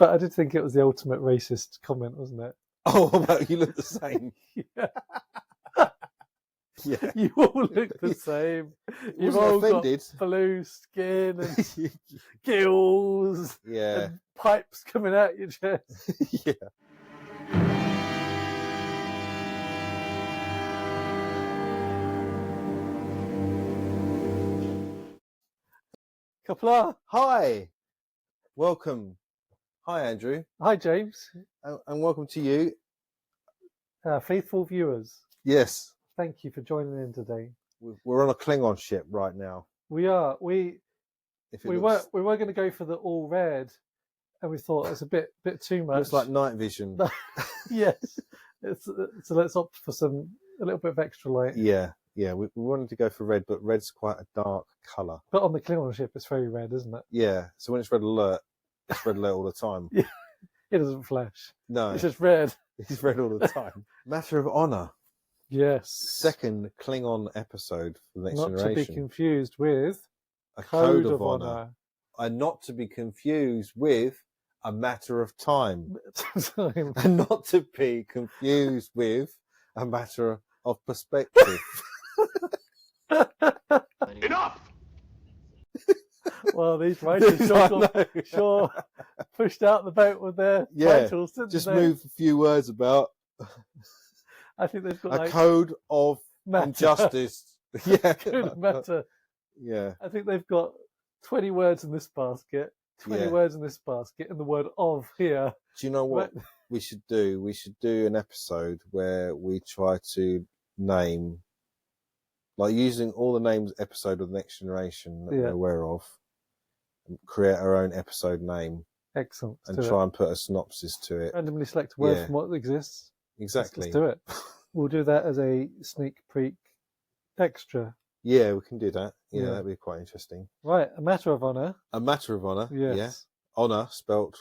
But I did think it was the ultimate racist comment, wasn't it? Oh, about you look the same. Yeah. Yeah. You all look the same. You've Wasn't all offended. got blue skin and gills Yeah. and pipes coming out your chest. Yeah. Kapla. Hi. Welcome. Hi, Andrew. Hi, James. And welcome to you. Faithful viewers. Yes. Thank you for joining in today. We're on a Klingon ship right now. We are. We were going to go for the all red, and we thought it's a bit too much. Looks like night vision. Yes. So let's opt for a little bit of extra light. Yeah. Yeah. We wanted to go for red, but red's quite a dark colour. But on the Klingon ship, it's very red, isn't it? Yeah. So when it's red alert all the time. Yeah. It doesn't flash. No. It's just red. It's red all the time. Matter of Honour. Yes. Second Klingon episode for the Next Generation. Not to be confused with A Code of Honour. And not to be confused with A Matter of Time. And not to be confused with A Matter of Perspective. Enough! Well, these writers sure pushed out the boat with their titles, didn't just they? move a few words about I think they've got a code of matter. injustice. Yeah. Code of matter. Yeah. I think they've got 20 words in this basket, 20 words in this basket, and the word of here. Do you know what we should do? We should do an episode where we try to name, like using all the names episode of the Next Generation that we're aware of, and create our own episode name. Excellent. And try and put a synopsis to it. Randomly select a word from what exists. Exactly. Let's do it. We'll do that as a sneak peek extra. Yeah, we can do that. Yeah, that'd be quite interesting. Right, A Matter of Honour. A Matter of Honour. Yes. Yeah. Honour spelt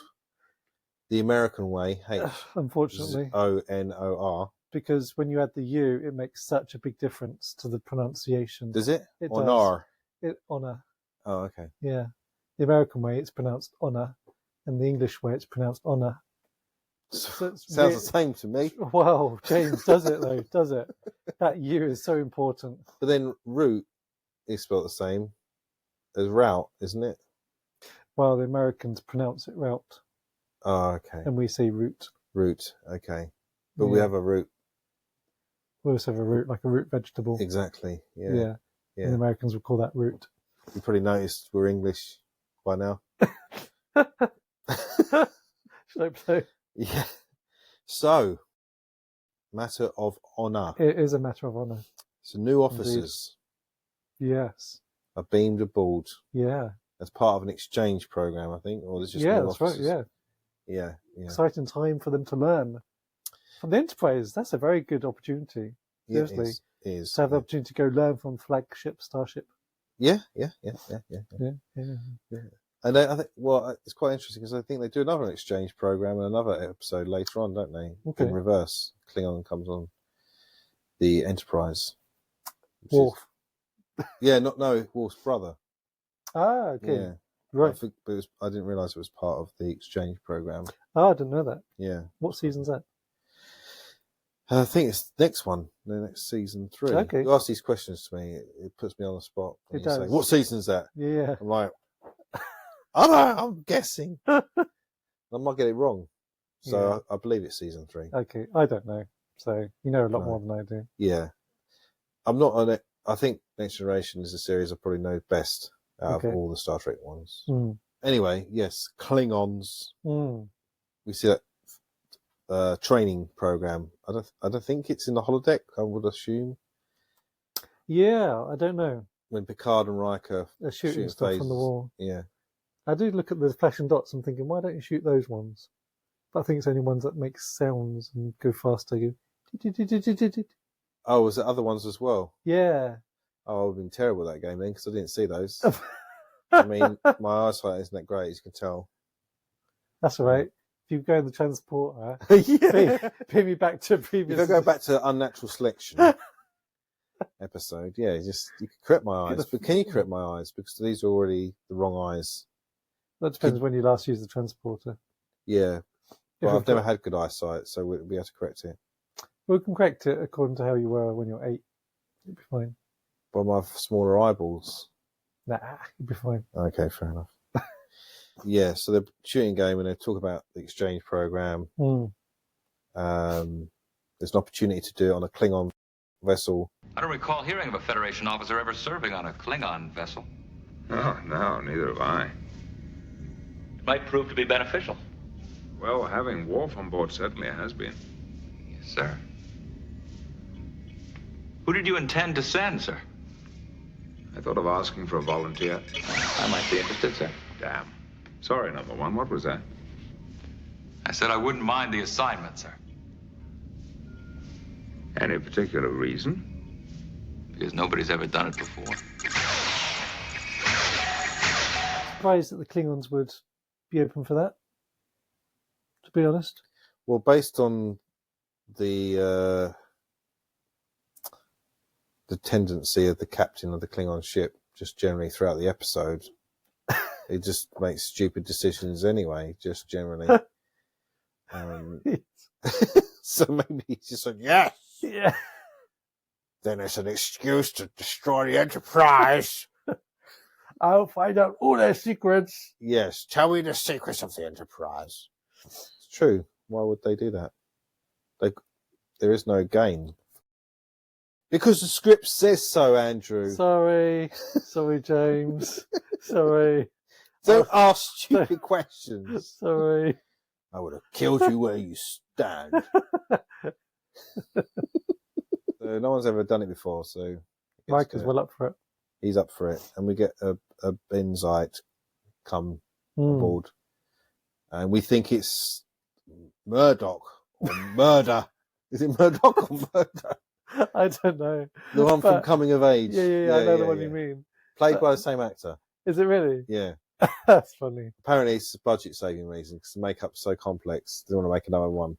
the American way. H. Unfortunately. O-N-O-R. Because when you add the U, it makes such a big difference to the pronunciation. Does it? It Honor. does. Honour. Oh, okay. Yeah. The American way, it's pronounced honour, and the English way, it's pronounced honour. So sounds the same to me. Wow, James, does it though? Does it? That U is so important. But then route is spelled the same as route, isn't it? Well, the Americans pronounce it route. Oh, okay. And we say root. Root, okay. But we have a root. We also have a root, like a root vegetable. Exactly, yeah. And the Americans would call that root. You probably noticed we're English by now. Should I play? Yeah. So, Matter of Honour. It is a matter of honour. So new officers Yes. are beamed aboard. Yeah. As part of an exchange program, I think, or there's just new that's officers. Right. Yeah. Exciting time for them to learn from the Enterprise. That's a very good opportunity. Seriously, it is. To have the opportunity to go learn from flagship Starship. Yeah. And I think, it's quite interesting because I think they do another exchange program and another episode later on, don't they? Okay. In reverse, Klingon comes on the Enterprise. Worf. Worf's brother. Ah, okay. Yeah. Right. I didn't realise it was part of the exchange program. Oh, I didn't know that. Yeah. What season's that? I think it's the next one, the next season 3. Okay. You ask these questions to me, it puts me on the spot. It does. Say, what season's that? Yeah. I'm like, I don't know, I'm guessing. I might get it wrong. So I believe it's season 3. Okay, I don't know. So you know a lot more than I do. Yeah. I'm not on it. I think Next Generation is a series I probably know best out of all the Star Trek ones. Mm. Anyway, yes, Klingons. Mm. We see that training program. I don't think it's in the holodeck, I would assume. Yeah, I don't know. When Picard and Riker they're shooting stuff from the wall. Yeah. I do look at the flashing dots and thinking, why don't you shoot those ones? But I think it's only ones that make sounds and go faster. Oh, was there other ones as well? Yeah. Oh, I've been terrible at that game then because I didn't see those. I mean, my eyesight isn't that great, as you can tell. That's all right. If you go in the transporter, pay me back to previous. If I go back to Unnatural Selection episode, you can correct my eyes. But can you correct my eyes? Because these are already the wrong eyes. That depends when you last used the transporter. Yeah, but I've never had good eyesight, so we'll be able to correct it. We can correct it according to how you were when you're 8. You'll be fine. By my smaller eyeballs. Nah, you'll be fine. Okay, fair enough. Yeah, so the shooting game, and they talk about the exchange program. There's an opportunity to do it on a Klingon vessel. I don't recall hearing of a Federation officer ever serving on a Klingon vessel. Oh, no, neither have I. It might prove to be beneficial. Well, having Worf on board certainly has been. Yes, sir. Who did you intend to send, sir? I thought of asking for a volunteer. I might be interested, sir. Damn. Sorry, number one. What was that? I said I wouldn't mind the assignment, sir. Any particular reason? Because nobody's ever done it before. Surprised that the Klingons would be open for that, to be honest. Well, based on the tendency of the captain of the Klingon ship, just generally throughout the episode, he just makes stupid decisions anyway, just generally. So maybe he's just like, yes! Yeah. Then it's an excuse to destroy the Enterprise. I'll find out all their secrets. Yes, tell me the secrets of the Enterprise. It's true. Why would they do that? There is no gain. Because the script says so, Andrew. Sorry, James. Sorry. Don't ask stupid questions. Sorry. I would have killed you where you stand. So no one's ever done it before, so Riker's well up for it. He's up for it, and we get a Benzite come aboard, and we think it's Murdoch or Murder. Is it Murdoch or Murder? I don't know. The one from Coming of Age. Yeah, I know the one you mean. Played by the same actor. Is it really? Yeah. That's funny. Apparently it's a budget saving reason because the makeup's so complex. They want to make another one.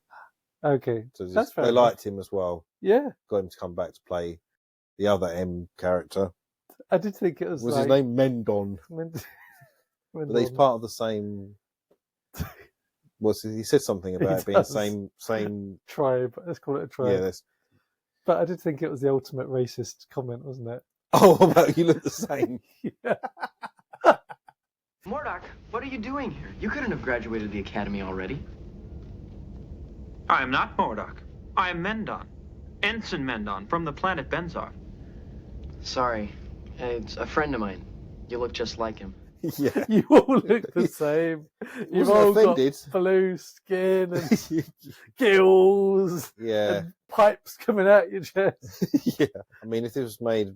Okay. So That's fair they enough. liked him as well. Yeah. Got him to come back to play the other M character. I did think it was his name Mendon? Mendon. But he's part of the same. He said something about it being same tribe. Let's call it a tribe. Yeah. But I did think it was the ultimate racist comment, wasn't it? Oh, about you look the same. Yeah. Murdoch, what are you doing here? You couldn't have graduated the academy already. I am not Murdoch. I am Mendon. Ensign Mendon from the planet Benzar. Sorry. It's a friend of mine. You look just like him. Yeah. You all look the same. You've all offended. got blue skin and gills and pipes coming out your chest. Yeah. I mean, if it was made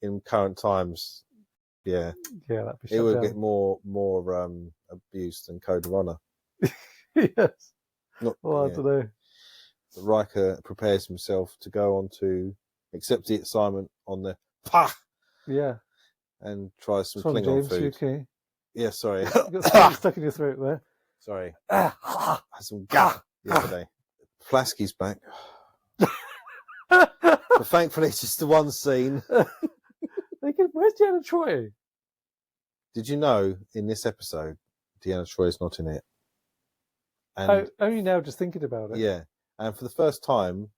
in current times, that'd be shut it would down. get more abuse than Code of Honor. Yes. I don't know. Riker prepares himself to go on to accept the assignment on the PA. Yeah. And try some Klingon Klingon food. Okay. Yeah, sorry. You got something stuck in your throat there. Sorry. I had some gah the other day. Flasky's back. But thankfully it's just the one scene. Where's Deanna Troi? Did you know in this episode Deanna Troy's not in it? And only now just thinking about it. Yeah. And for the first time,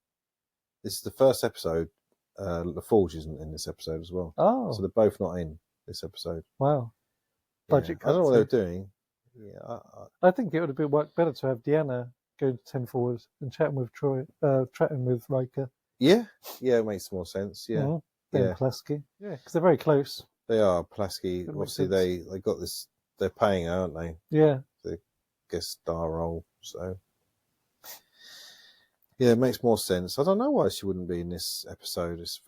this is the first episode, LaForge isn't in this episode as well. Oh. So they're both not in this episode. Wow. Budget I don't know what they were doing. Yeah, I think it would have been worked better to have Deanna going 10 forward and chatting with Riker. Yeah, it makes more sense. Yeah. Mm-hmm. Then Pulaski. Yeah, because they're very close. They are. Pulaski, obviously they got this, they're paying her, aren't they? Yeah. The guest star role, so. Yeah, it makes more sense. I don't know why she wouldn't be in this episode. It's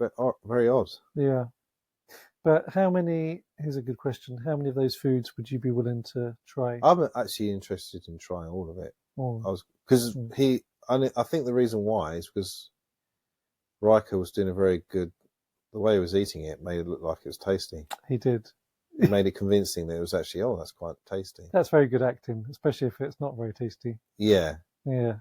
very odd. Yeah. But here's a good question, how many of those foods would you be willing to try? I'm actually interested in trying all of it. Because I think the reason why is because Riker was doing the way he was eating it made it look like it was tasty. He did. It made it convincing that it was actually, that's quite tasty. That's very good acting, especially if it's not very tasty. Yeah. Yeah.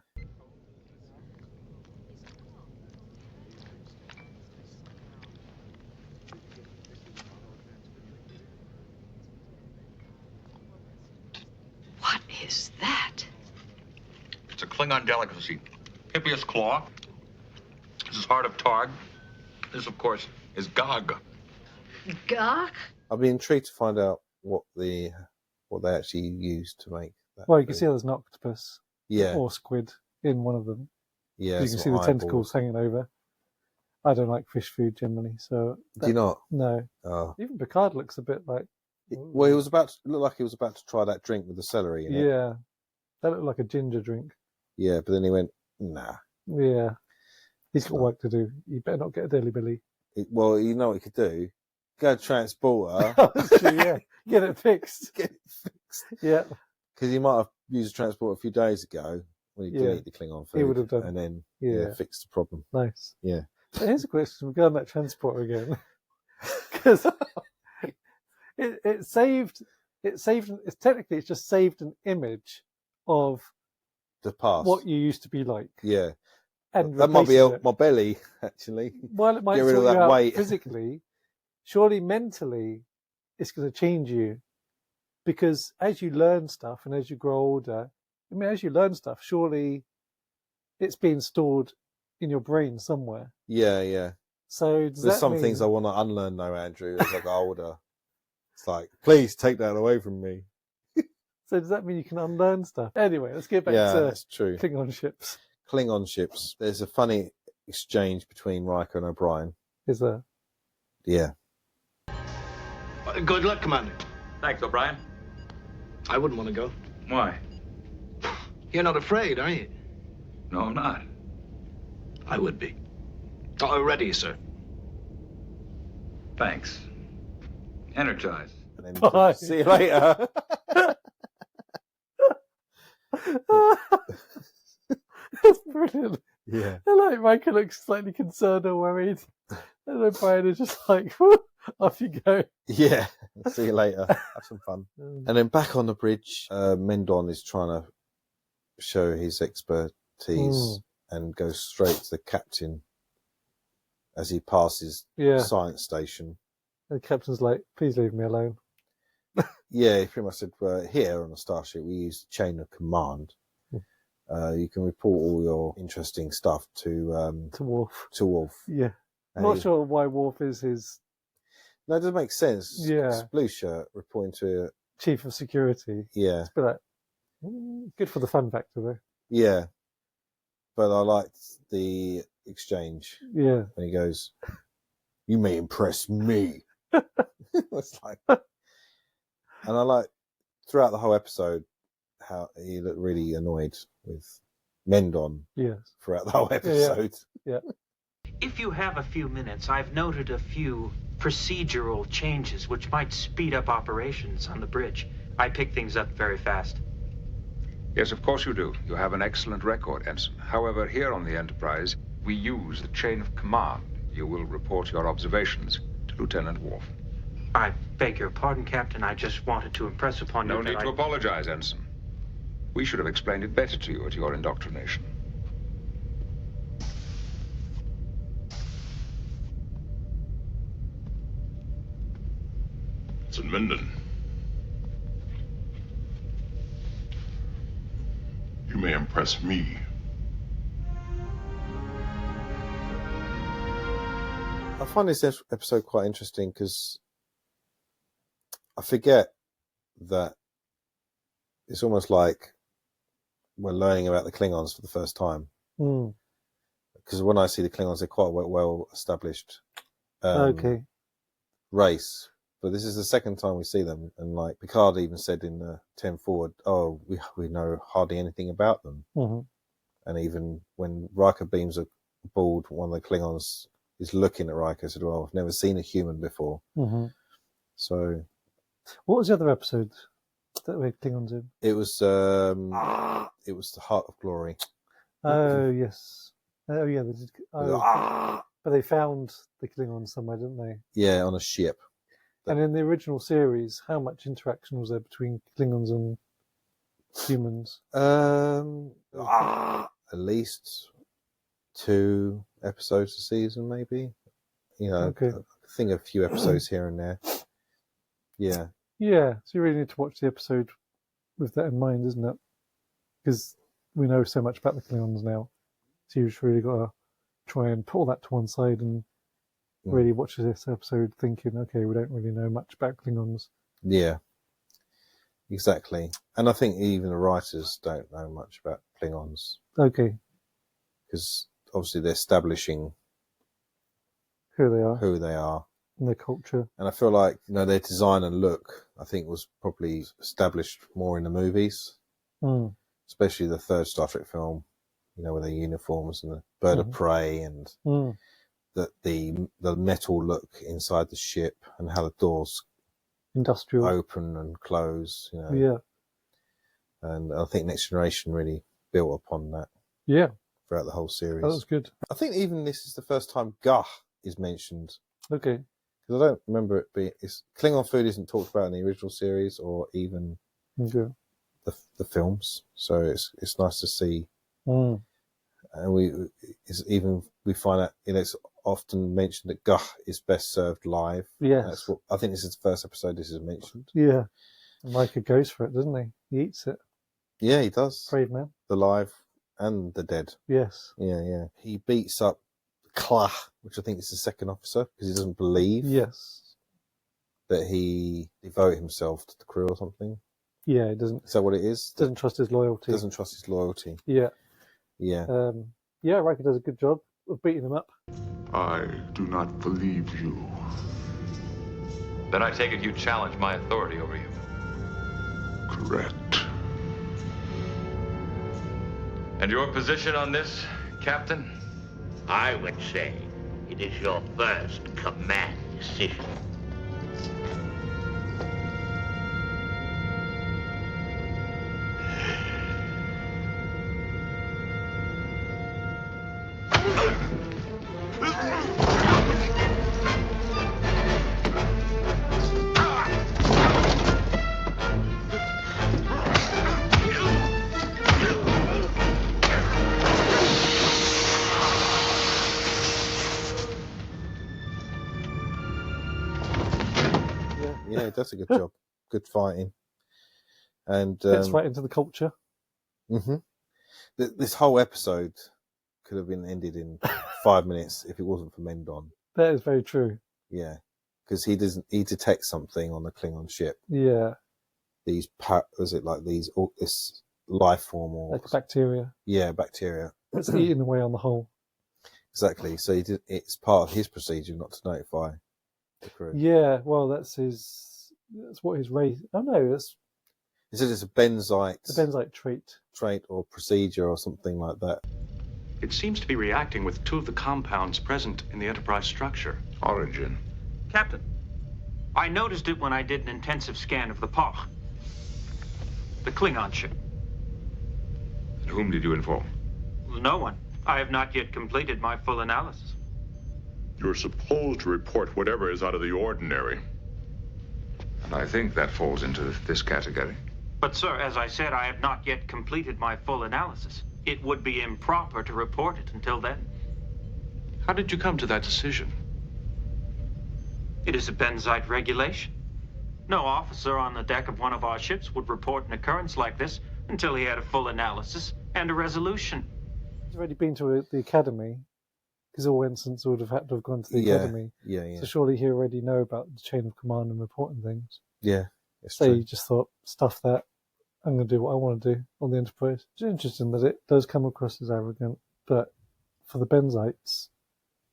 What is that? It's a Klingon delicacy. Hippias claw. This is heart of Targ. This, of course, is Gog. Gawk? I'd be intrigued to find out what they actually used to make that. Well, you can food. see there's an octopus Yeah, or squid in one of them. yeah. You can some see the eyeballs. tentacles hanging over. I don't like fish food generally, so Do you not? no. Oh. Even Picard looks a bit like. Well, he was about to look like he was about to try that drink with the celery in it. Yeah, that looked like a ginger drink. Yeah, but then he went, nah. Yeah, he's got work to do. You better not get a Daily Billy. Well, you know what he could do? Go to transporter. That's true, yeah, get it fixed. Get it fixed. Yeah, Because he might have used a transporter a few days ago when he Yeah. didn't eat the Klingon food. He would have done. And then Yeah. fixed the problem. nice. Yeah. But here's a question regarding that transporter again, because it saved. It's technically it's just saved an image of The past. what you used to be like. Yeah. And That might be replaces it. my belly, actually. While it might Get rid sort of you that out weight. physically, surely mentally it's going to change you, because as you learn stuff and as you grow older, as you learn stuff, surely it's being stored in your brain somewhere. Yeah, yeah. So does There's that some mean, things I want to unlearn now, Andrew, as I get older. It's like, please take that away from me. So does that mean you can unlearn stuff? Anyway, let's get back Yeah, to that's true. Klingon ships. Klingon ships. There's a funny exchange between Riker and O'Brien. Is there? Yeah. Good luck, Commander. Thanks, O'Brien. I wouldn't want to go. Why? You're not afraid, are you? No, I'm not. I would be. Oh, ready, sir. Thanks. Energize. And then Bye. see you later. That's brilliant. Yeah. I like Riker looks slightly concerned or worried, and O'Brien is just like, off you go. Yeah. See you later. Have some fun. And then back on the bridge, Mendon is trying to show his expertise and goes straight to the captain as he passes Yeah. the science station. And the captain's like, please leave me alone. Yeah, he pretty much said, here on the starship, we use the chain of command. You can report all your interesting stuff to To Worf. Worf. Yeah. And Not he- sure why Worf is his No, it doesn't make sense. Yeah. It's blue shirt reporting to, chief of security. yeah, But like, good for the fun factor though. yeah. But I liked the exchange Yeah. when he goes, you may impress me. It's like, and I like throughout the whole episode how he looked really annoyed with Mendon Yes. throughout the whole episode. Yeah. If you have a few minutes, I've noted a few procedural changes which might speed up operations on the bridge. I pick things up very fast. Yes, of course you do. You have an excellent record, Ensign. However, here on the Enterprise, we use the chain of command. You will report your observations to Lieutenant Worf. I beg your pardon, Captain. I just wanted to impress upon No you need that to apologize, Ensign. We should have explained it better to you at your indoctrination. It's in Mendon. You may impress me. I find this episode quite interesting because I forget that it's almost like we're learning about the Klingons for the first time. Mm. Because when I see the Klingons, they're quite well established Okay. race. But this is the second time we see them, and like Picard even said in 10 Forward, "Oh, we know hardly anything about them." hmm And even when Riker beams aboard, one of the Klingons is looking at Riker and said, "Well, I've never seen a human before." hmm So What was the other episode that we had Klingons in? it was the Heart of Glory. Oh, yes. Oh, yeah. They did, but they found the Klingons somewhere, didn't they? Yeah, on a ship. And in the original series, how much interaction was there between Klingons and humans? At least 2 episodes a season, maybe. You know, Okay. I think a few episodes here and there. Yeah. Yeah, so you really need to watch the episode with that in mind, isn't it? Because we know so much about the Klingons now. So you've really got to try and put all that to one side and really watch this episode thinking, okay, we don't really know much about Klingons. Yeah, exactly. And I think even the writers don't know much about Klingons. Okay. Because obviously they're establishing who they are, and their culture. And I feel like, their design and look, I think, was probably established more in the movies, especially the third Star Trek film, with their uniforms and the bird of prey and the metal look inside the ship and how the doors industrial open and close. Yeah. And I think Next Generation really built upon that. Yeah. Throughout the whole series. That was good. I think even this is the first time Gah is mentioned. Okay. Because I don't remember it being... Klingon food isn't talked about in the original series or even the films. So it's nice to see. And we find out, it's often mentioned that Gah is best served live. Yes. I think this is the first episode this is mentioned. Yeah. And Riker goes for it, doesn't he? He eats it. Yeah, he does. Brave man. The live and the dead. Yes. Yeah. He beats up Klah, which I think is the second officer, because he doesn't believe that he devoted himself to the crew or something. Yeah, he doesn't. Is that what it is? Doesn't trust his loyalty. Doesn't trust his loyalty. Yeah. Yeah. Riker does a good job of beating him up. I do not believe you. Then I take it you challenge my authority over you. Correct. And your position on this, Captain? I would say it is your first command decision. Yeah, he does a good job. Good fighting. And fits right into the culture. This whole episode could have been ended in 5 minutes if it wasn't for Mendon. That is very true. Yeah, because he detects something on the Klingon ship. Yeah. This life form or like bacteria. Yeah, bacteria. It's eating away on the hull. Exactly. So it's part of his procedure not to notify the crew. Yeah, well, that's what his race. Oh no, He said it's a Benzite trait or procedure or something like that. It seems to be reacting with two of the compounds present in the Enterprise structure. Origin. Captain, I noticed it when I did an intensive scan of the POC, the Klingon ship. And whom did you inform? No one. I have not yet completed my full analysis. You're supposed to report whatever is out of the ordinary. And I think that falls into this category. But, sir, as I said, I have not yet completed my full analysis. It would be improper to report it until then. How did you come to that decision? It is a Benzite regulation. No officer on the deck of one of our ships would report an occurrence like this until he had a full analysis and a resolution. He's already been to the academy, because all ensigns would have had to have gone to the academy. Yeah. So surely he already know about the chain of command and reporting things. Yeah. So he just thought, stuff that. I'm going to do what I want to do on the Enterprise. It's interesting that it does come across as arrogant, but for the Benzites,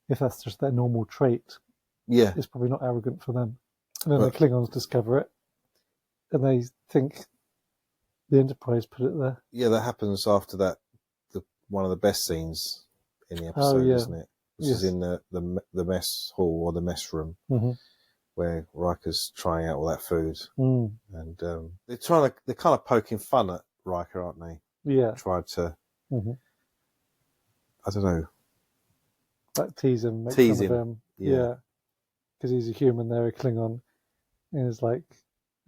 if that's just their normal trait, it's probably not arrogant for them. And then the Klingons discover it, and they think the Enterprise put it there. Yeah, that happens after that. One of the best scenes in the episode, isn't it? Which is in the mess hall or the mess room. Mm-hmm. Where Riker's trying out all that food, and they're kind of poking fun at Riker, aren't they? Yeah, tried to, I don't know, like tease him, make fun of him, because he's a human, they're a Klingon, and it's like,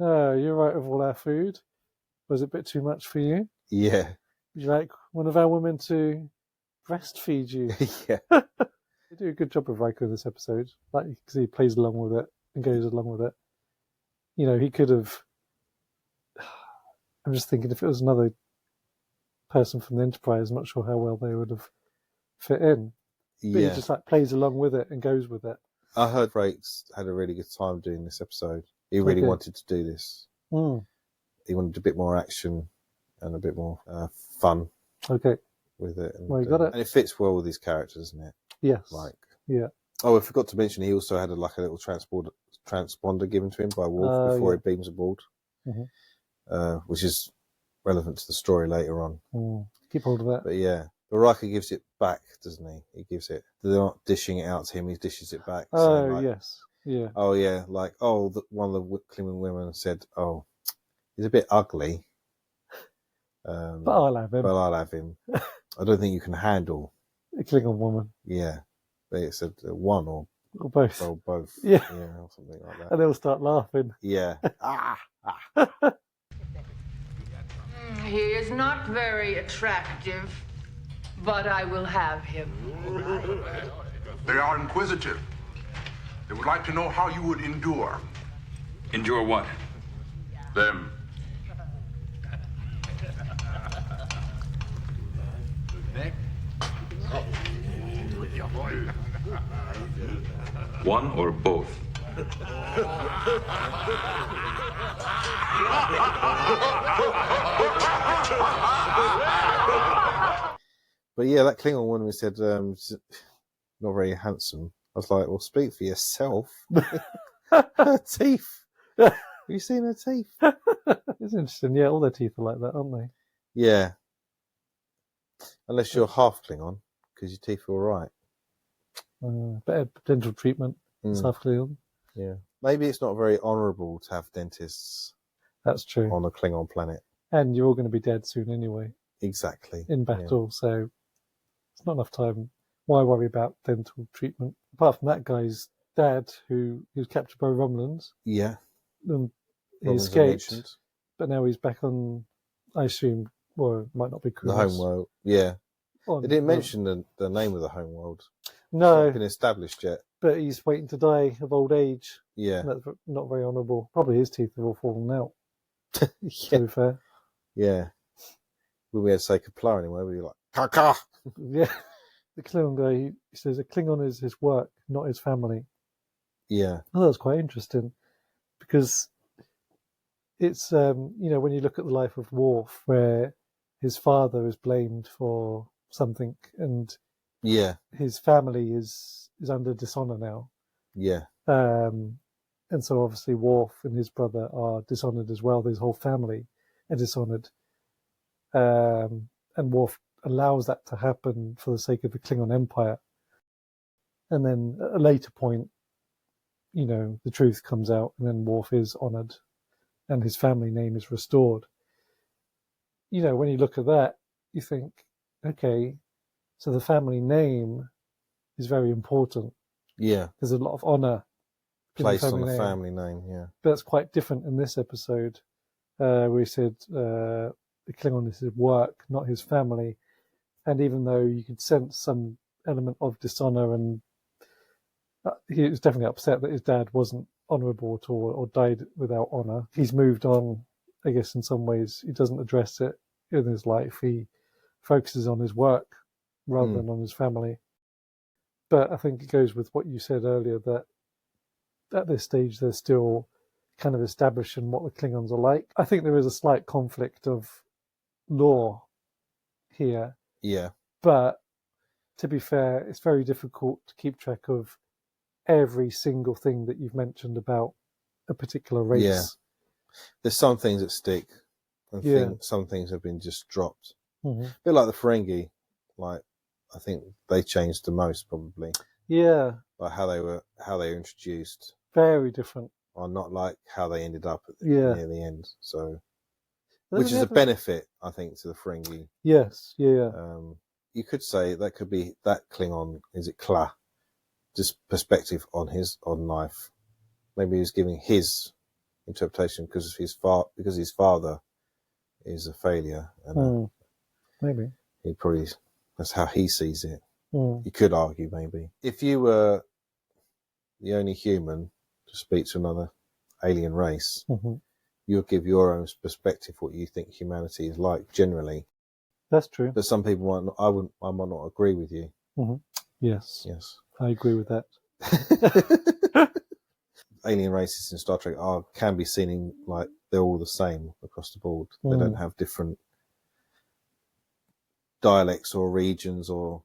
oh, you're right with all our food. Was it a bit too much for you? Yeah. Would you like one of our women to breastfeed you? Yeah. They do a good job of Riker in this episode, like because he plays along with it. And goes along with it. He could have. I'm just thinking if it was another person from the Enterprise. I'm not sure how well they would have fit in. But Yeah. he just like plays along with it and goes with it. I heard Frakes had a really good time doing this episode. He really wanted to do this. He wanted a bit more action and a bit more fun. Okay. With it. And, well, you got it. And it fits well with his characters, doesn't it? Yes. Yeah. Oh, I forgot to mention he also had a little transponder given to him by Worf before he beams aboard, which is relevant to the story later on. Keep hold of that. But yeah, but Riker gives it back, doesn't he? He gives it. They're not dishing it out to him. He dishes it back. Oh, yes. Yeah. Oh, yeah. Like, one of the Klingon women said, "Oh, he's a bit ugly. But I'll have him. I don't think you can handle a Klingon woman." Yeah. They said one or both. Or both. Yeah. Or something like that. And they'll start laughing. Yeah. He is not very attractive, but I will have him. They are inquisitive. They would like to know how you would endure. Endure what? Them. One or both? But yeah, that Klingon woman said, not very handsome. I was like, well, speak for yourself. Her teeth. Have you seen her teeth? It's interesting. Yeah, all their teeth are like that, aren't they? Yeah. Unless you're half Klingon, because your teeth are all right. Better dental treatment. Half Klingon. Yeah. Maybe it's not very honourable to have dentists. That's true. On a Klingon planet. And you're all going to be dead soon anyway. Exactly. In battle, so it's not enough time. Why worry about dental treatment? Apart from that guy's dad, who was captured by Romulans. Yeah. And he Romulans escaped, but now he's back on, I assume, well, it might not be the home world. Yeah. On, they didn't mention the name of the home world. No. It's not been established yet. But he's waiting to die of old age. Yeah. That's not very honourable. Probably his teeth have all fallen out. To be fair. Yeah. When we had to say Kapla anyway, we were like, Kaka! Yeah. The Klingon guy, he says a Klingon is his work, not his family. Yeah. Oh, that's quite interesting. Because it's, when you look at the life of Worf, where his father is blamed for something and his family is under dishonour now. Yeah. And so obviously Worf and his brother are dishonoured as well. His whole family are dishonoured. And Worf allows that to happen for the sake of the Klingon Empire. And then at a later point, the truth comes out and then Worf is honoured and his family name is restored. When you look at that, you think, okay, so the family name is very important. Yeah. There's a lot of honour placed on the family name, yeah. But that's quite different in this episode, where he said the Klingon is his work, not his family. And even though you could sense some element of dishonour, and he was definitely upset that his dad wasn't honourable at all or died without honour. He's moved on, I guess, in some ways. He doesn't address it in his life. He focuses on his work rather than on his family. But I think it goes with what you said earlier, that at this stage they're still kind of establishing what the Klingons are like. I think there is a slight conflict of lore here. Yeah. But to be fair, it's very difficult to keep track of every single thing that you've mentioned about a particular race. Yeah. There's some things that stick, and some things have been just dropped. Mm-hmm. A bit like the Ferengi, I think they changed the most probably. Yeah. Like how they were introduced. Very different. Or not like how they ended up near the end. So, which is a benefit, I think, to the Ferengi. Yes. Yeah. You could say that could be that Klingon. Is it Kla? Just perspective on life. Maybe he's giving his interpretation because his father is a failure, and maybe that's how he sees it. You could argue maybe if you were the only human to speak to another alien race, you'll give your own perspective what you think humanity is like generally, That's true. But some people might not, I might not agree with you. Mm-hmm. Yes. Yes. I agree with that. Alien races in Star Trek can be seen in, like, they're all the same across the board. They don't have different dialects or regions or,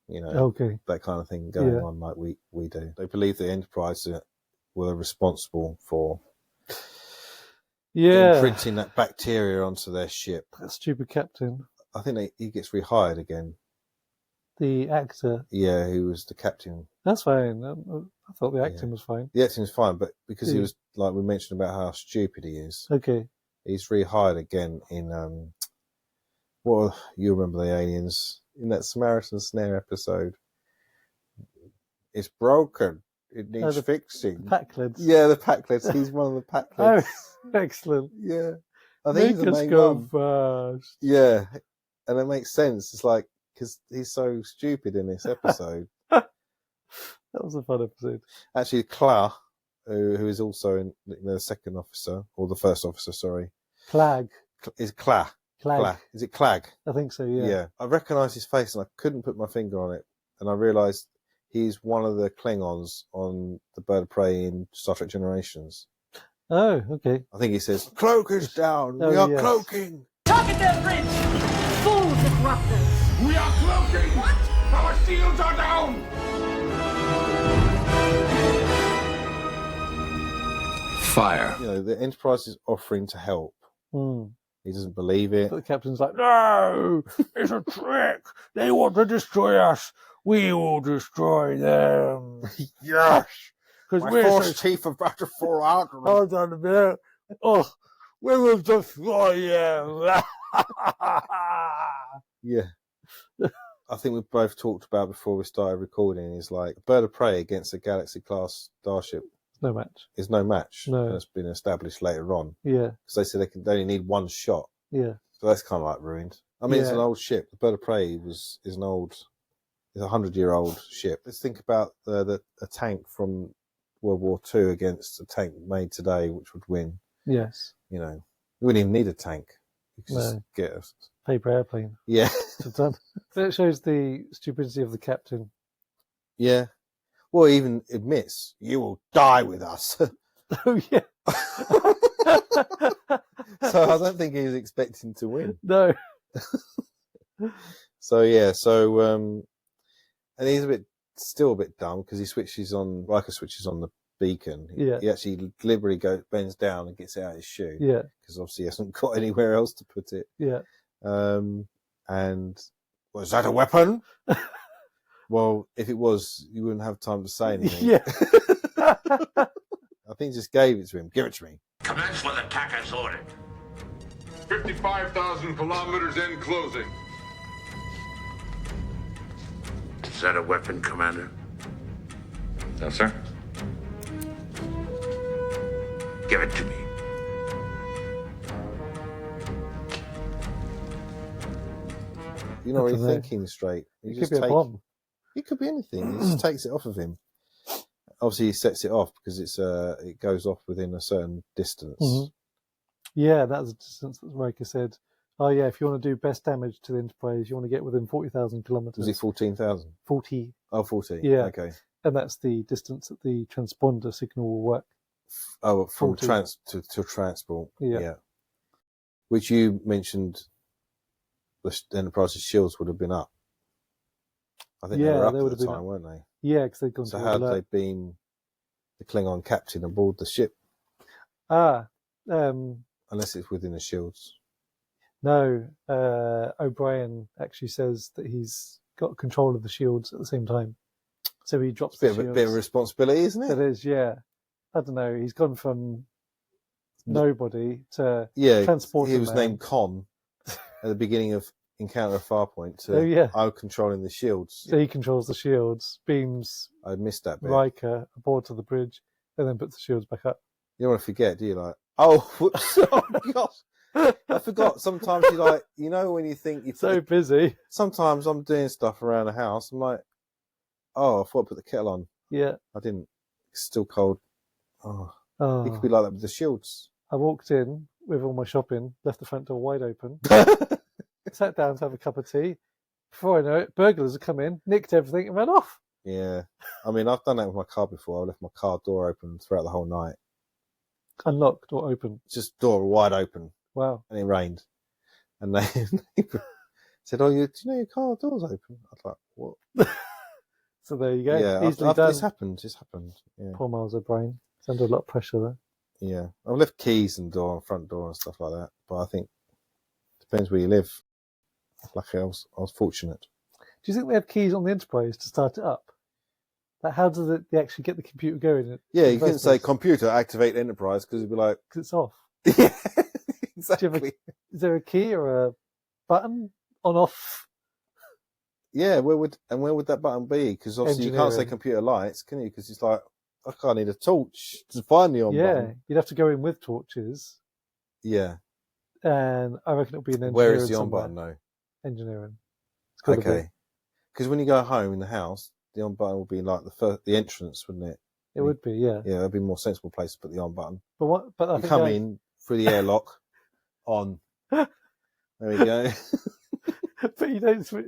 that kind of thing going on like we do. They believe the Enterprise were responsible for imprinting that bacteria onto their ship. That stupid captain. I think he gets rehired again. The actor. Yeah, who was the captain. That's fine. I thought the acting was fine. The acting was fine, but because he was, like we mentioned about how stupid he is. Okay. He's rehired again in, well, you remember the aliens in that Samaritan Snare episode. It's broken. It needs fixing. Packlids. Yeah, the Packlids. He's one of the Packlids. Oh, excellent. Yeah. I think he's the main one. Fast. Yeah. And it makes sense. It's like, because he's so stupid in this episode. That was a fun episode. Actually, Kla, who is also in the second officer, or the first officer, sorry. Clag. Is Kla. Clag. Is it Clag? I think so, yeah. Yeah. I recognised his face and I couldn't put my finger on it. And I realised he's one of the Klingons on the Bird of Prey in Star Trek Generations. Oh, okay. I think he says, "Cloak is down. We are cloaking." Target their bridge! Fools disruptors! We are cloaking! What? Our shields are down! Fire. The Enterprise is offering to help. He doesn't believe it. But the captain's like, no, it's a trick. They want to destroy us. We will destroy them. Yes. Because my force teeth are about to fall out. Hold on a minute. Oh, we will destroy them. Yeah. I think we both talked about before we started recording is like a Bird of Prey against a Galaxy class starship. No match. Is no match. No. And it's been established later on. Yeah. Because they said they only need one shot. Yeah. So that's kind of like ruined. I mean, it's an old ship. The Bird of Prey is a 100-year-old ship. Let's think about a tank from World War II against a tank made today, which would win. Yes. We wouldn't even need a tank. You could just get a paper airplane. Yeah. Done. But it shows the stupidity of the captain. Yeah. Well, he even admits, you will die with us. Oh, yeah. So I don't think he was expecting to win. No. So, yeah. So, and he's still a bit dumb because Riker switches on the beacon. He actually deliberately bends down and gets it out of his shoe. Yeah. Because obviously he hasn't got anywhere else to put it. Yeah. And was that a weapon? Well, if it was, you wouldn't have time to say anything. Yeah. I think he just gave it to him. Give it to me. Commence with attack as ordered. 55,000 kilometers in closing. Is that a weapon, Commander? No, sir. Give it to me. You're not really thinking straight. It could be a bomb. It could be anything. He just takes it off of him. Obviously, he sets it off because it goes off within a certain distance. Mm-hmm. Yeah, that was a distance that Riker said. Oh, yeah, if you want to do best damage to the Enterprise, you want to get within 40,000 kilometers. Was it 14,000? 40. Oh, 40. Yeah. Okay. And that's the distance that the transponder signal will work. Oh, from 40. to transport. Yeah. Which you mentioned the Enterprise's shields would have been up. I think they were up at the time, weren't they? Yeah, because they'd gone so to how alert. had they been the Klingon captain aboard the ship? Unless it's within the shields. No, O'Brien actually says that he's got control of the shields at the same time. So he drops the shields. A bit of responsibility, isn't it? It is, yeah. I don't know. He's gone from nobody to transporter. He was man. named Con at the beginning of Encounter at Farpoint to I'm controlling the shields. So he controls the shields, beams I missed that bit. Riker aboard to the bridge, and then puts the shields back up. You don't want to forget, do you? Like, oh, whoops. Oh, gosh. I forgot. Sometimes you like, when you think you're so busy. Sometimes I'm doing stuff around the house. I'm like, oh, I thought I put the kettle on. Yeah. I didn't. It's still cold. Oh. Oh. It could be like that with the shields. I walked in with all my shopping, left the front door wide open. sat down to have a cup of tea. Before I know it, burglars have come in, nicked everything, and ran off. Yeah. I mean, I've done that with my car before. I left my car door open throughout the whole night. Unlocked or open? Just door wide open. Wow. And it rained. And they said, "Oh, do you know your car door's open?" I was like, "What?" So there you go. Yeah, Easily done. This happened. Yeah. Poor Miles O'Brien. It's under a lot of pressure there. Yeah. I've left keys and front door and stuff like that. But I think it depends where you live. Luckily, I was fortunate. Do you think they have keys on the Enterprise to start it up? Like, how does they actually get the computer going? Yeah, you couldn't say computer activate Enterprise because it'd be like... Because it's off. Yeah, exactly. Is there a key or a button on off? Yeah, where would that button be? Because obviously you can't say computer lights, can you? Because it's like, I can't need a torch to find the on button. Yeah, you'd have to go in with torches. Yeah. And I reckon it'll be an engineering. Where is the on button though? Engineering. Okay. Because when you go home in the house, the on button will be like the entrance, wouldn't it? It would be, yeah. Yeah, that'd be a more sensible place to put the on button. But I you think come in through the airlock, on. There we go. But you don't switch.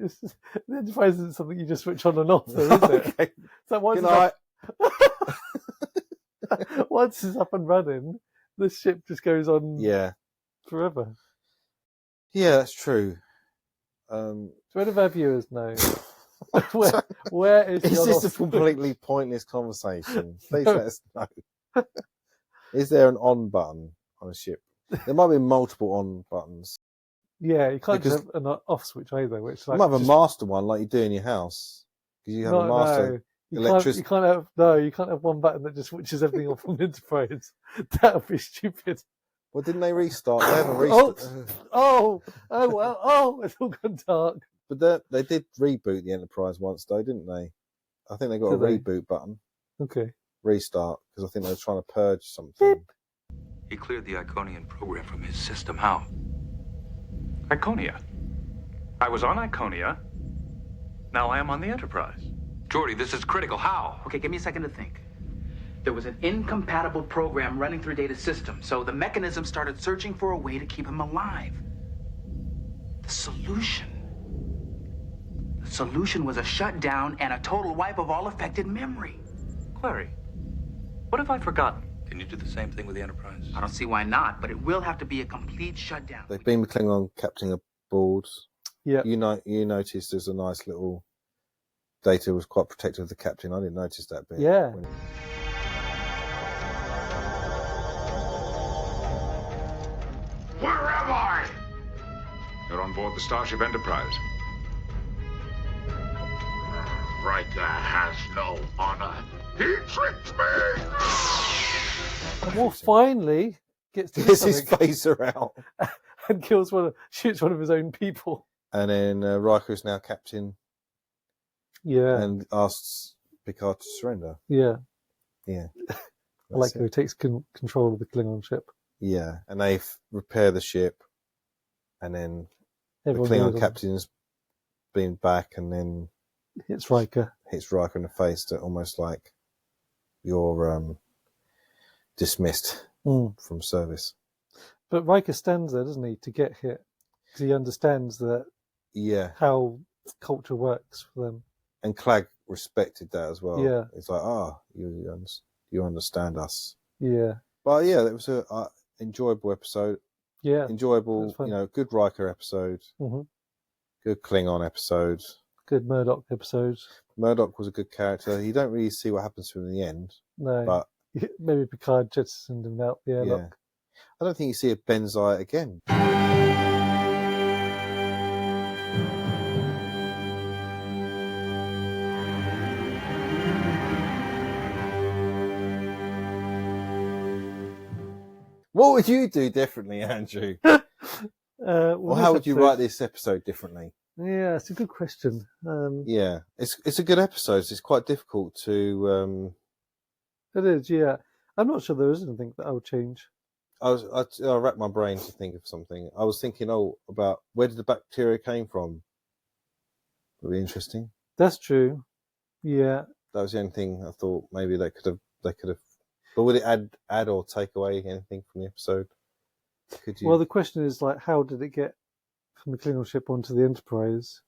The Enterprise isn't something you just switch on and off, though, is it? Okay. So once it's up and running, the ship just goes on. Yeah. Forever. Yeah, that's true. So where do our viewers know? where is this a completely pointless conversation? Please let us know. Is there an on button on a ship? There might be multiple on buttons. Yeah, you can't just have an off switch either. Which you might have a master one like you do in your house. Because you have a master electricity. You can't have one button that just switches everything off from Enterprise. That would be stupid. Well, didn't they restart? They haven't restarted. It's all gone dark. But they did reboot the Enterprise once, though, didn't they? I think they got a reboot button. Okay. Restart, because I think they were trying to purge something. Beep. He cleared the Iconian program from his system. How? Iconia. I was on Iconia. Now I am on the Enterprise. Geordi, this is critical. How? Okay, give me a second to think. There was an incompatible program running through Data's system, so the mechanism started searching for a way to keep him alive. The solution was a shutdown and a total wipe of all affected memory. Clary, what have I forgotten? Can you do the same thing with the Enterprise? I don't see why not, but it will have to be a complete shutdown. They've been with Klingon captain aboard. Yeah. You noticed there's a nice little... Data was quite protective of the captain. I didn't notice that bit. Yeah. Where am I? You're on board the Starship Enterprise. Riker has no honor. He tricked me! And Worf finally gets his phaser out and shoots one of his own people. And then Riker is now captain. Yeah. And asks Picard to surrender. Yeah. Yeah. I like how he takes control of the Klingon ship. Yeah. And they repair the ship. And then Everyone the Klingon captain's been back and then hits Riker in the face to almost like you're dismissed from service. But Riker stands there, doesn't he, to get hit? Because he understands that how culture works for them. And Clag respected that as well. Yeah. It's like, you understand us. Yeah. But yeah, it was a enjoyable episode. Yeah. Enjoyable, good Riker episode. Mm-hmm. Good Klingon episode. Good Murdoch episode. Murdoch was a good character. You don't really see what happens to him in the end. No. But maybe Picard jettisoned him out the airlock. Yeah. I don't think you see a Benzite again. What would you do differently, Andrew? Or how would you write this episode differently? Yeah, it's a good question. Yeah, it's a good episode. It's quite difficult to. It is, yeah. I'm not sure there is anything that I would change. I racked my brain to think of something. I was thinking, about where did the bacteria came from? Would be interesting. That's true. Yeah. That was the only thing I thought maybe they could have. But would it add or take away anything from the episode? Well, the question is how did it get from the Klingon ship onto the Enterprise,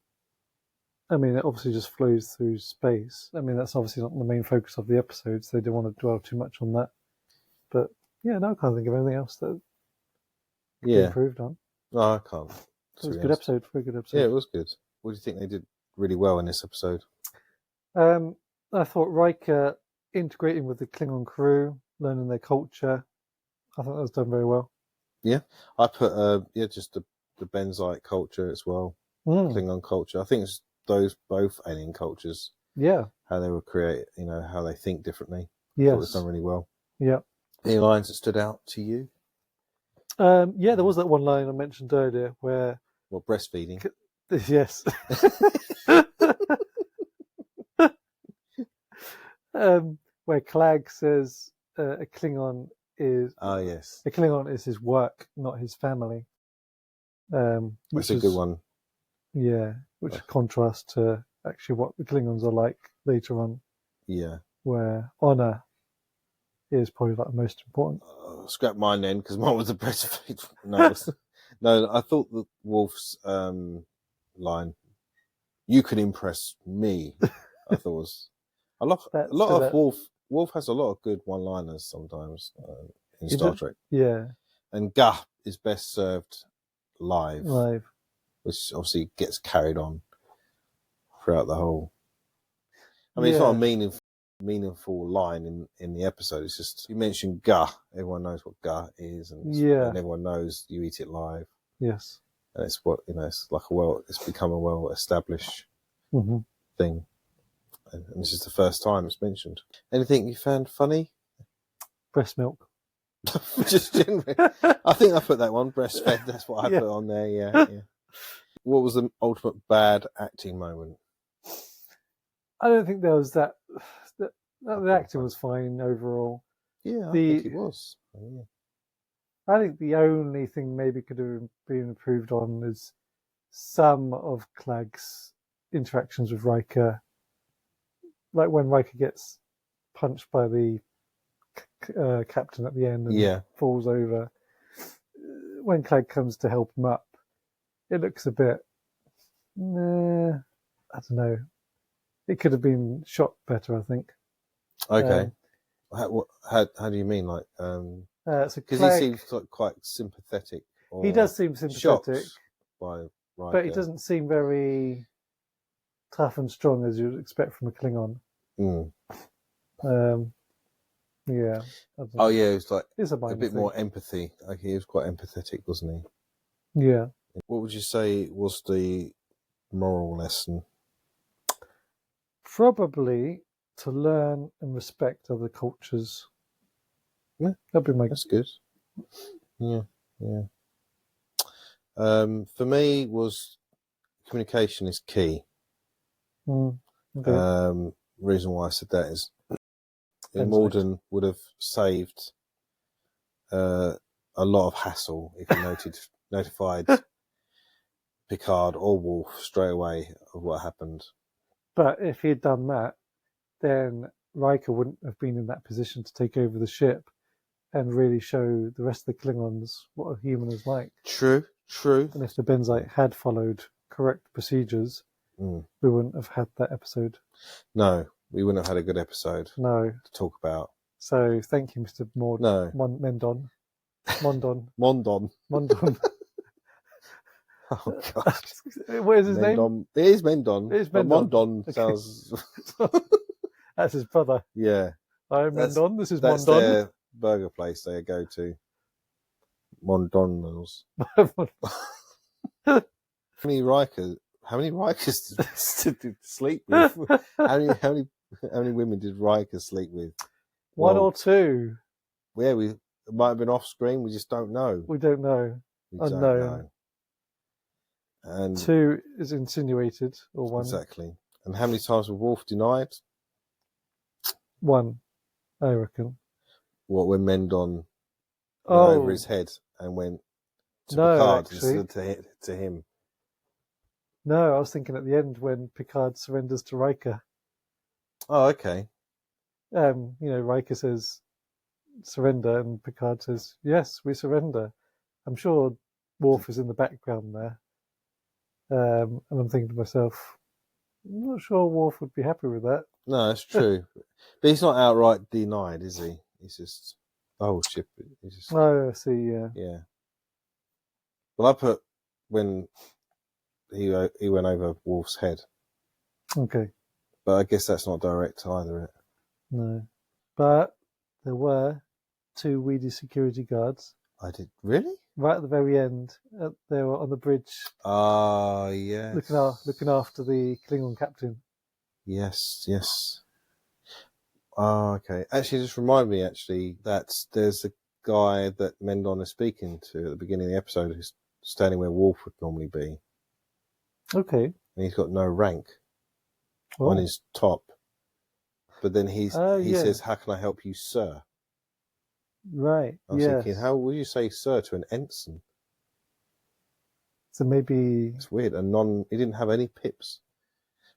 I mean, it obviously just flows through space. I mean, that's obviously not the main focus of the episodes. They don't want to dwell too much on that. But yeah, no, I can't think of anything else that could be improved on. No, I can't. It was a good episode. Very good episode. Yeah, it was good. What do you think they did really well in this episode? I thought Riker integrating with the Klingon crew, learning their culture. I thought that was done very well. Yeah, I put just the Benzite culture as well, Klingon culture. I think it's those both alien cultures. Yeah, how they were created, how they think differently. Yes, thought it was done really well. Yeah. Any lines that stood out to you? Yeah, there was that one line I mentioned earlier where breastfeeding. Yes. Where Clag says a Klingon is a Klingon is his work, not his family. That's a good one. Yeah, which contrasts to actually what the Klingons are like later on. Yeah, where honor is probably like the most important. Scrap mine then, because mine was a breastfeed. No, I thought the Wolf's line, "You can impress me," I thought was a lot of Wolf. Wolf has a lot of good one-liners sometimes in Star Trek. Yeah, and Gah is best served live, which obviously gets carried on throughout the whole. I mean, it's not a meaningful line in the episode. It's just you mentioned Gah. Everyone knows what Gah is, and everyone knows you eat it live. Yes, and it's what it's like it's become a well-established thing. And this is the first time it's mentioned. Anything you found funny? Breast milk. Just generally. I think I put that one, breastfed. That's what I put on there. Yeah. What was the ultimate bad acting moment? I don't think there was that. The acting was fine overall. Yeah, I think it was. Yeah. I think the only thing maybe could have been improved on is some of Clag's interactions with Riker. Like when Riker gets punched by the captain at the end and falls over. When Clag comes to help him up, it looks a bit, I don't know. It could have been shot better, I think. Okay. How do you mean? Like, because he seems like quite sympathetic. He does seem sympathetic. By Riker. But he doesn't seem very tough and strong as you'd expect from a Klingon. Yeah. Oh yeah, it was like a bit more empathy. Like he was quite empathetic, wasn't he? Yeah. What would you say was the moral lesson? Probably to learn and respect other cultures. Yeah, that'd be my. That's good. Yeah. For me, was communication is key. Okay. Reason why I said that is Mendon would have saved a lot of hassle if he notified Picard or Worf straight away of what happened. But if he had done that, then Riker wouldn't have been in that position to take over the ship and really show the rest of the Klingons what a human is like. True. And if the Benzite had followed correct procedures, we wouldn't have had that episode. No, we wouldn't have had a good episode. No. To talk about. So thank you, Mr. Mendon. Mendon. Oh God! What is his name? It is Mendon. It is Mendon. Mendon sounds. That's his brother. Yeah. I'm Mendon. This is that's Mendon. Their burger place they go to. Mondon's. How many Rikers did sleep with? How many women did Riker sleep with? One or two. Yeah, it might have been off screen. We just don't know. We don't know. Unknown. And two is insinuated, or one. Exactly. And how many times was Worf denied? One, I reckon. What, when Mendon went over his head and went to Picard instead to him? No, I was thinking at the end when Picard surrenders to Riker. Oh, okay. Riker says surrender, and Picard says, yes, we surrender. I'm sure Worf is in the background there. And I'm thinking to myself, I'm not sure Worf would be happy with that. No, that's true. But he's not outright denied, is he? He's just, oh, shit. He's just, Oh, I see, yeah. Yeah. Well, I put when he went over Worf's head. Okay. But I guess that's not direct either. No. But there were 2 weedy security guards. I did. Really? Right at the very end. They were on the bridge. Ah, yes. Looking after the Klingon captain. Yes. Ah, okay. Actually, just remind me, that there's a guy that Mendon is speaking to at the beginning of the episode who's standing where Worf would normally be. Okay. And he's got no rank Oh. on his top. But then he says, "How can I help you, sir?" Right. I was thinking, how would you say "sir" to an ensign? So maybe it's weird. He didn't have any pips.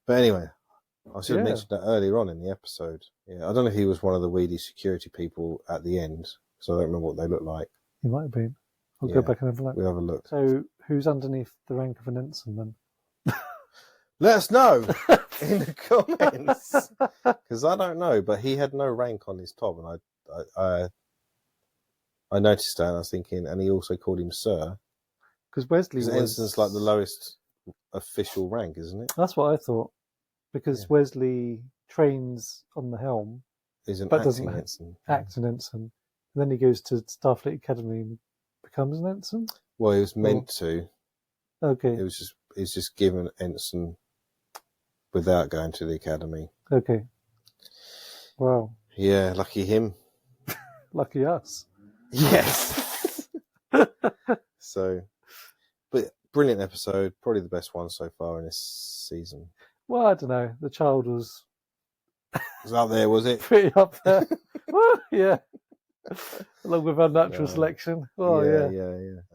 But anyway, I should have mentioned that earlier on in the episode. Yeah, I don't know if he was one of the weedy security people at the end, because I don't remember what they look like. He might have been. I'll go back and have a look. We'll have a look. So who's underneath the rank of an ensign then? Let us know in the comments, because I don't know. But he had no rank on his top, and I noticed that. And I was thinking, and he also called him sir, because Wesley ensign's like the lowest official rank, isn't it? That's what I thought, because Wesley trains on the helm, but doesn't act an ensign. And then he goes to Starfleet Academy and becomes an ensign. Well, he was meant to. Okay. He's just given ensign without going to the academy. Okay. Wow. Yeah, lucky him. Lucky us. Yes. So, but brilliant episode. Probably the best one so far in this season. Well, I don't know. The child was up there, was it? Pretty up there. Yeah. Along with Unnatural Selection. Oh, yeah.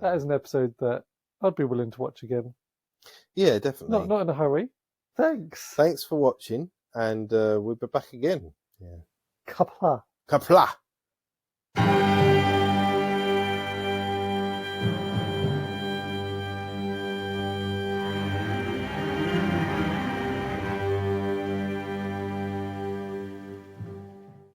That is an episode that I'd be willing to watch again. Yeah, definitely. Not in a hurry. Thanks. Thanks for watching, and we'll be back again. Yeah. Kapla. Kapla.